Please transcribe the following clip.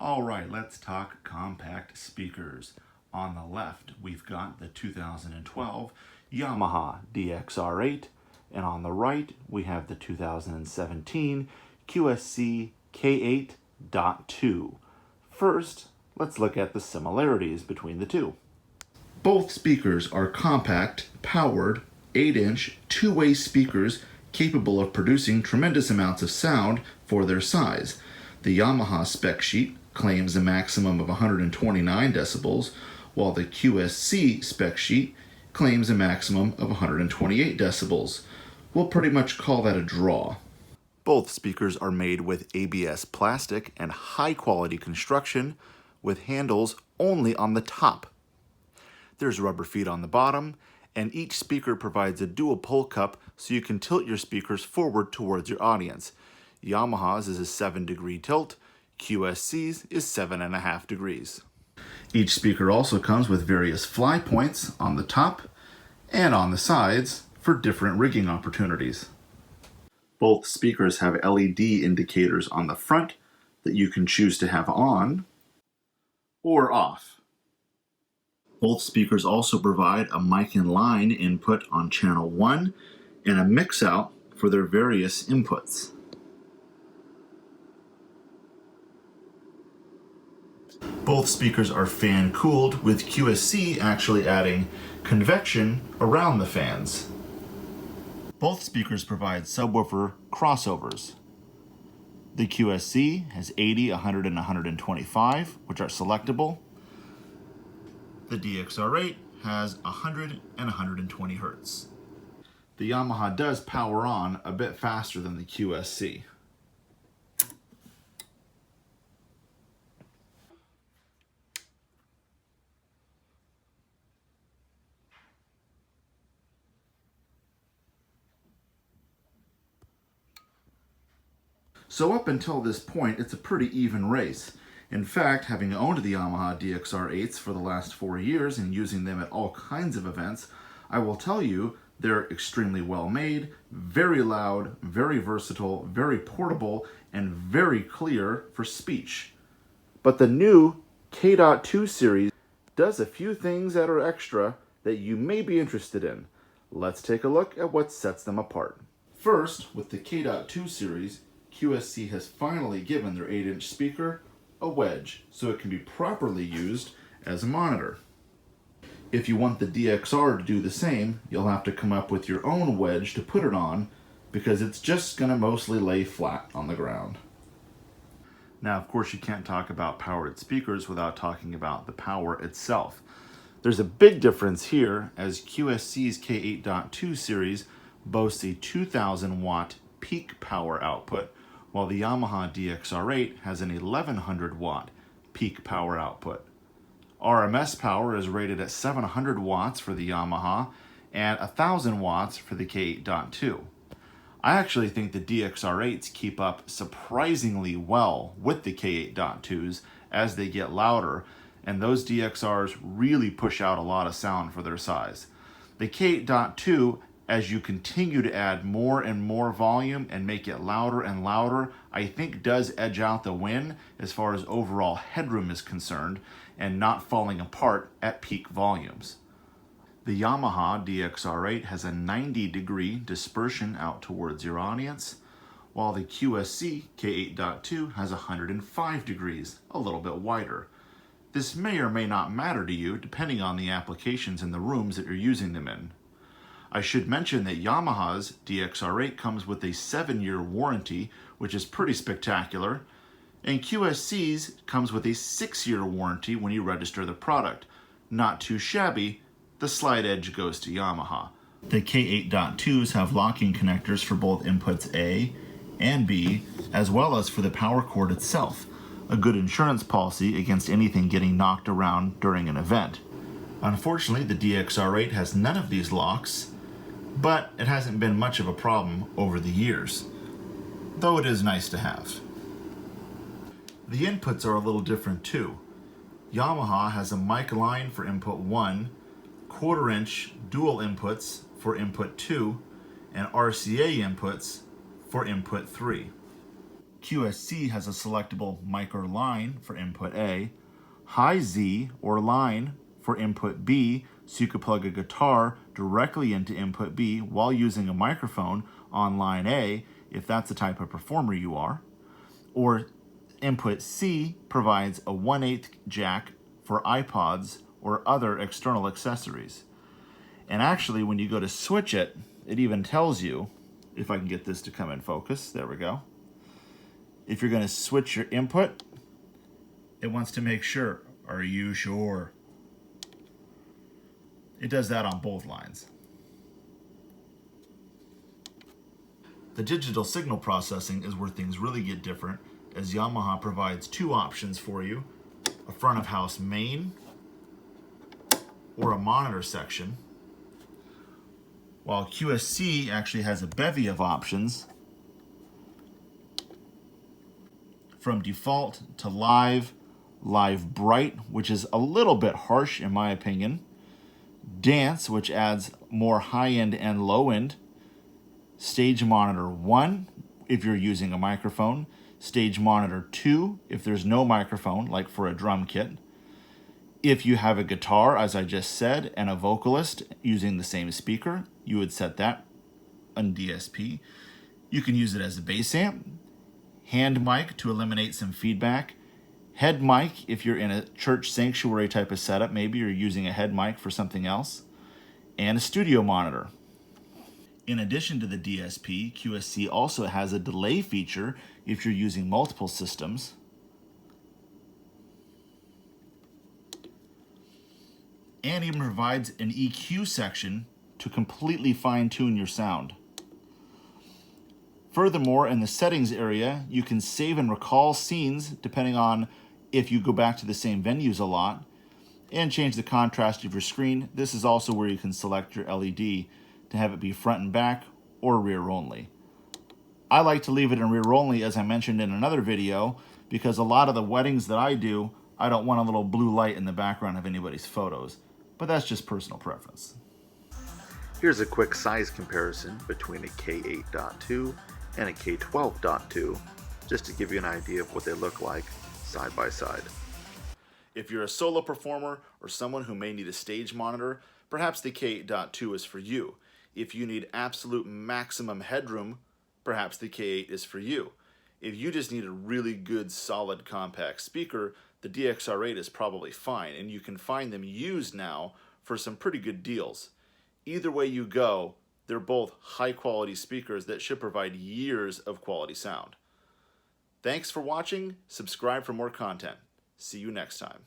All right, let's talk compact speakers. On the left, we've got the 2012 Yamaha DXR8, and on the right, we have the 2017 QSC K8.2. First, let's look at the similarities between the two. Both speakers are compact, powered, 8-inch, two-way speakers capable of producing tremendous amounts of sound for their size. The Yamaha spec sheet claims a maximum of 129 decibels, while the QSC spec sheet claims a maximum of 128 decibels. We'll pretty much call that a draw. Both speakers are made with ABS plastic and high-quality construction, with handles only on the top. There's rubber feet on the bottom, and each speaker provides a dual pull cup so you can tilt your speakers forward towards your audience. Yamaha's is a 7-degree tilt, QSC's is 7.5 degrees. Each speaker also comes with various fly points on the top and on the sides for different rigging opportunities. Both speakers have LED indicators on the front that you can choose to have on or off. Both speakers also provide a mic and line input on channel 1 and a mix out for their various inputs. Both speakers are fan cooled, with QSC actually adding convection around the fans. Both speakers provide subwoofer crossovers. The QSC has 80, 100, and 125, which are selectable. The DXR8 has 100 and 120 Hz. The Yamaha does power on a bit faster than the QSC. So up until this point, it's a pretty even race. In fact, having owned the Yamaha DXR8s for the last 4 years and using them at all kinds of events, I will tell you they're extremely well made, very loud, very versatile, very portable, and very clear for speech. But the new K.2 series does a few things that are extra that you may be interested in. Let's take a look at what sets them apart. First, with the K.2 series, QSC has finally given their 8-inch speaker a wedge so it can be properly used as a monitor. If you want the DXR to do the same, you'll have to come up with your own wedge to put it on, because it's just going to mostly lay flat on the ground. Now, of course, you can't talk about powered speakers without talking about the power itself. There's a big difference here, as QSC's K8.2 series boasts a 2,000 watt peak power output, while the Yamaha DXR8 has an 1,100 watt peak power output. RMS power is rated at 700 watts for the Yamaha and 1,000 watts for the K8.2. I actually think the DXR8s keep up surprisingly well with the K8.2s as they get louder, and those DXRs really push out a lot of sound for their size. The K8.2, as you continue to add more and more volume and make it louder and louder, I think does edge out the win as far as overall headroom is concerned and not falling apart at peak volumes. The Yamaha DXR8 has a 90-degree dispersion out towards your audience, while the QSC K8.2 has 105 degrees, a little bit wider. This may or may not matter to you depending on the applications and the rooms that you're using them in. I should mention that Yamaha's DXR8 comes with a 7-year warranty, which is pretty spectacular, and QSC's comes with a 6-year warranty when you register the product. Not too shabby. The slight edge goes to Yamaha. The K8.2s have locking connectors for both inputs A and B, as well as for the power cord itself, a good insurance policy against anything getting knocked around during an event. Unfortunately, the DXR8 has none of these locks, but it hasn't been much of a problem over the years, though it is nice to have. The inputs are a little different too. Yamaha has a mic line for input 1, 1/4-inch dual inputs for input 2, and RCA inputs for input 3. QSC has a selectable mic or line for input A, high Z or line for input B, so you could plug a guitar directly into input B while using a microphone on line A, if that's the type of performer you are. Or input C provides a 1/8 jack for iPods or other external accessories. And actually, when you go to switch it, it even tells you, if I can get this to come in focus, there we go. If you're going to switch your input, it wants to make sure, are you sure? It does that on both lines. The digital signal processing is where things really get different, as Yamaha provides two options for you, a front of house main or a monitor section, while QSC actually has a bevy of options from default to live, live bright, which is a little bit harsh in my opinion, dance, which adds more high-end and low-end, stage monitor 1 if you're using a microphone, stage monitor 2 if there's no microphone, like for a drum kit. If you have a guitar, as I just said, and a vocalist using the same speaker, you would set that on DSP. You can use it as a bass amp, hand mic to eliminate some feedback, head mic if you're in a church sanctuary type of setup, maybe you're using a head mic for something else, and a studio monitor. In addition to the DSP, QSC also has a delay feature if you're using multiple systems. And even provides an EQ section to completely fine-tune your sound. Furthermore, in the settings area, you can save and recall scenes depending on if you go back to the same venues a lot, and change the contrast of your screen. This is also where you can select your LED to have it be front and back or rear only. I like to leave it in rear only, as I mentioned in another video, because a lot of the weddings that I do, I don't want a little blue light in the background of anybody's photos, but that's just personal preference. Here's a quick size comparison between a K8.2 and a K12.2, just to give you an idea of what they look like side by side. If you're a solo performer or someone who may need a stage monitor, perhaps the K8.2 is for you. If you need absolute maximum headroom, perhaps the K8 is for you. If you just need a really good, solid, compact speaker, the DXR8 is probably fine, and you can find them used now for some pretty good deals. Either way you go, they're both high-quality speakers that should provide years of quality sound. Thanks for watching. Subscribe for more content. See you next time.